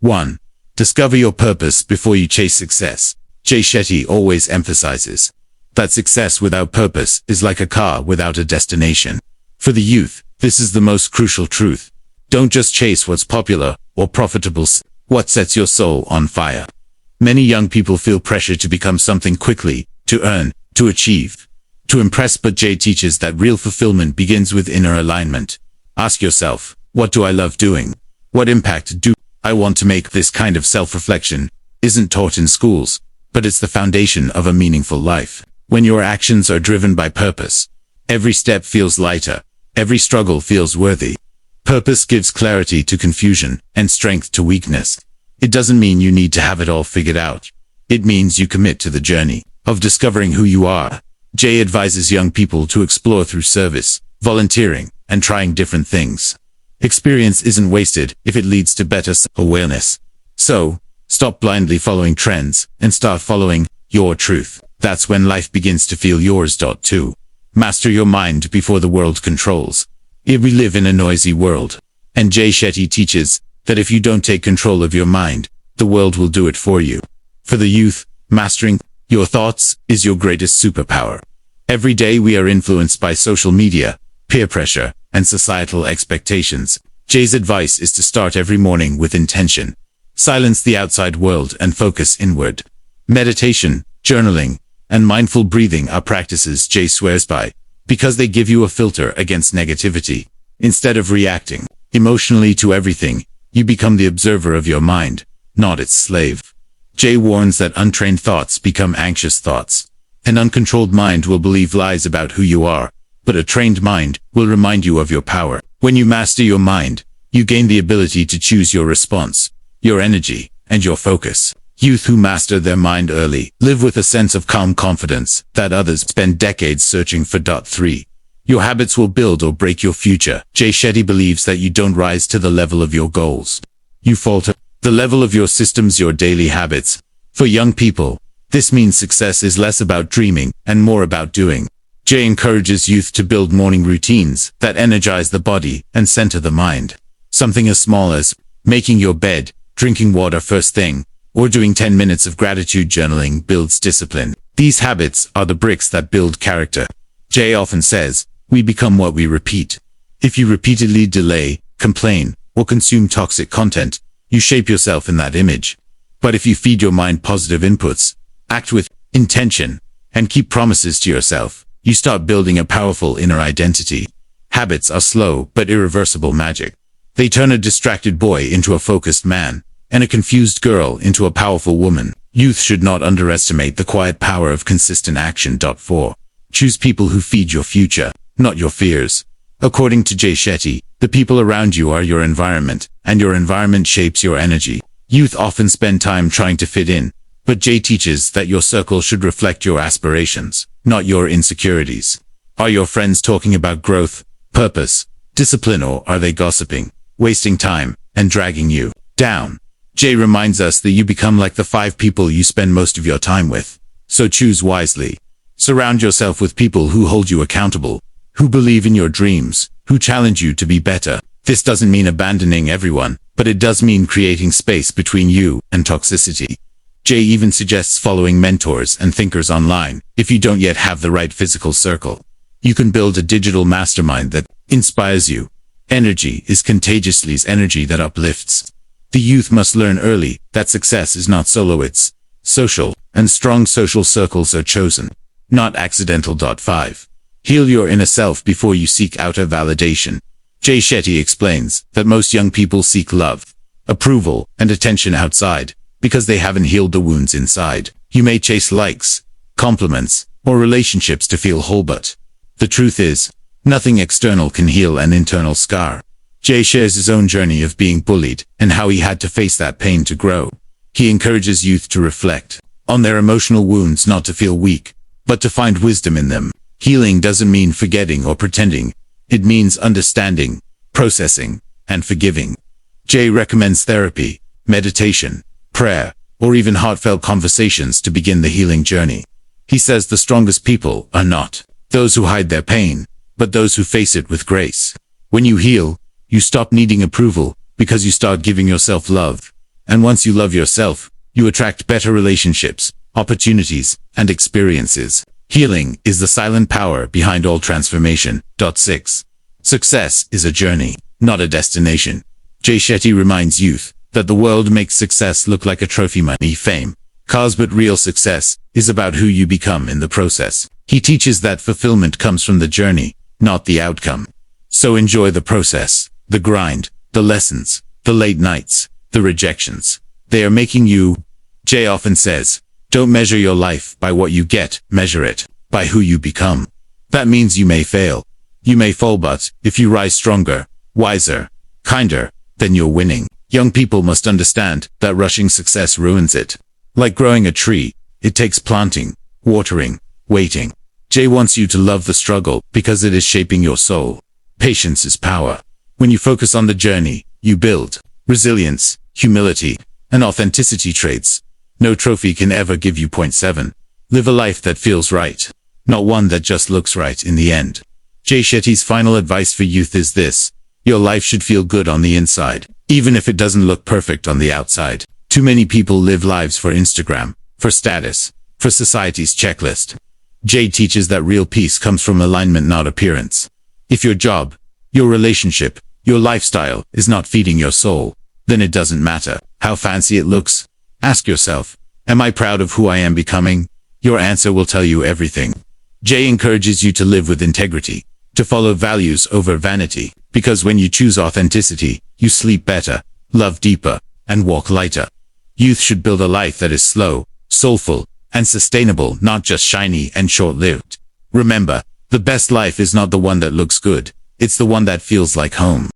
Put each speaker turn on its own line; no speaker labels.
1. Discover your purpose before you chase success. Jay Shetty always emphasizes that success without purpose is like a car without a destination. For the youth, this is the most crucial truth. Don't just chase what's popular or profitable, what sets your soul on fire. Many young people feel pressure to become something quickly, to earn, to achieve, to impress, but Jay teaches that real fulfillment begins with inner alignment. Ask yourself, what do I love doing? What impact do I want to make? This kind of self-reflection isn't taught in schools, but it's the foundation of a meaningful life. When your actions are driven by purpose, every step feels lighter, every struggle feels worthy. Purpose gives clarity to confusion and strength to weakness. It doesn't mean you need to have it all figured out. It means you commit to the journey of discovering who you are. Jay advises young people to explore through service, volunteering, and trying different things. Experience isn't wasted if it leads to better awareness. So, stop blindly following trends and start following your truth. That's when life begins to feel yours. 2. Master your mind before the world controls. We live in a noisy world, and Jay Shetty teaches that if you don't take control of your mind, the world will do it for you. For the youth, mastering your thoughts is your greatest superpower. Every day we are influenced by social media, peer pressure, and societal expectations. Jay's advice is to start every morning with intention. Silence the outside world and focus inward. Meditation, journaling, and mindful breathing are practices Jay swears by, because they give you a filter against negativity. Instead of reacting emotionally to everything, you become the observer of your mind, not its slave. Jay warns that untrained thoughts become anxious thoughts. An uncontrolled mind will believe lies about who you are, but a trained mind will remind you of your power. When you master your mind, you gain the ability to choose your response, your energy, and your focus. Youth who master their mind early live with a sense of calm confidence that others spend decades searching for. 3. Your habits will build or break your future. Jay Shetty believes that you don't rise to the level of your goals. You falter the level of your systems, your daily habits. For young people, this means success is less about dreaming and more about doing. Jay encourages youth to build morning routines that energize the body and center the mind. Something as small as making your bed, drinking water first thing, or doing 10 minutes of gratitude journaling builds discipline. These habits are the bricks that build character. Jay often says, we become what we repeat. If you repeatedly delay, complain, or consume toxic content, you shape yourself in that image. But if you feed your mind positive inputs, act with intention, and keep promises to yourself, you start building a powerful inner identity. Habits are slow but irreversible magic. They turn a distracted boy into a focused man, and a confused girl into a powerful woman. Youth should not underestimate the quiet power of consistent action. 4. Choose people who feed your future, not your fears. According to Jay Shetty, the people around you are your environment, and your environment shapes your energy. Youth often spend time trying to fit in, but Jay teaches that your circle should reflect your aspirations, not your insecurities. Are your friends talking about growth, purpose, discipline, or are they gossiping, wasting time, and dragging you down? Jay reminds us that you become like the 5 people you spend most of your time with. So choose wisely. Surround yourself with people who hold you accountable, who believe in your dreams, who challenge you to be better. This doesn't mean abandoning everyone, but it does mean creating space between you and toxicity. Jay even suggests following mentors and thinkers online if you don't yet have the right physical circle. You can build a digital mastermind that inspires you. Energy is contagiously energy that uplifts. The youth must learn early that success is not solo, it's social, and strong social circles are chosen, not accidental. 5. Heal your inner self before you seek outer validation. Jay Shetty explains that most young people seek love, approval, and attention outside because they haven't healed the wounds inside. You may chase likes, compliments, or relationships to feel whole, but the truth is, nothing external can heal an internal scar. Jay shares his own journey of being bullied and how he had to face that pain to grow. He encourages youth to reflect on their emotional wounds, not to feel weak, but to find wisdom in them. Healing doesn't mean forgetting or pretending. It means understanding, processing, and forgiving. Jay recommends therapy, meditation, prayer, or even heartfelt conversations to begin the healing journey. He says the strongest people are not those who hide their pain, but those who face it with grace. When you heal, you stop needing approval because you start giving yourself love. And once you love yourself, you attract better relationships, opportunities, and experiences. Healing is the silent power behind all transformation. 6. Success is a journey, not a destination. Jay Shetty reminds youth that the world makes success look like a trophy, money, fame, cars, but real success is about who you become in the process. He teaches that fulfillment comes from the journey, not the outcome. So enjoy the process, the grind, the lessons, the late nights, the rejections. They are making you. Jay often says, don't measure your life by what you get, measure it by who you become. That means you may fail, you may fall, but if you rise stronger, wiser, kinder, then you're winning. Young people must understand that rushing success ruins it. Like growing a tree, it takes planting, watering, waiting. Jay wants you to love the struggle because it is shaping your soul. Patience is power. When you focus on the journey, you build resilience, humility, and authenticity traits. No trophy can ever give you. 7. Live a life that feels right, not one that just looks right in the end. Jay Shetty's final advice for youth is this: your life should feel good on the inside, even if it doesn't look perfect on the outside. Too many people live lives for Instagram, for status, for society's checklist. Jay teaches that real peace comes from alignment, not appearance. If your job, your relationship, your lifestyle is not feeding your soul, then it doesn't matter how fancy it looks. Ask yourself, am I proud of who I am becoming? Your answer will tell you everything. Jay encourages you to live with integrity, to follow values over vanity, because when you choose authenticity, you sleep better, love deeper, and walk lighter. Youth should build a life that is slow, soulful, and sustainable, not just shiny and short-lived. Remember, the best life is not the one that looks good, it's the one that feels like home.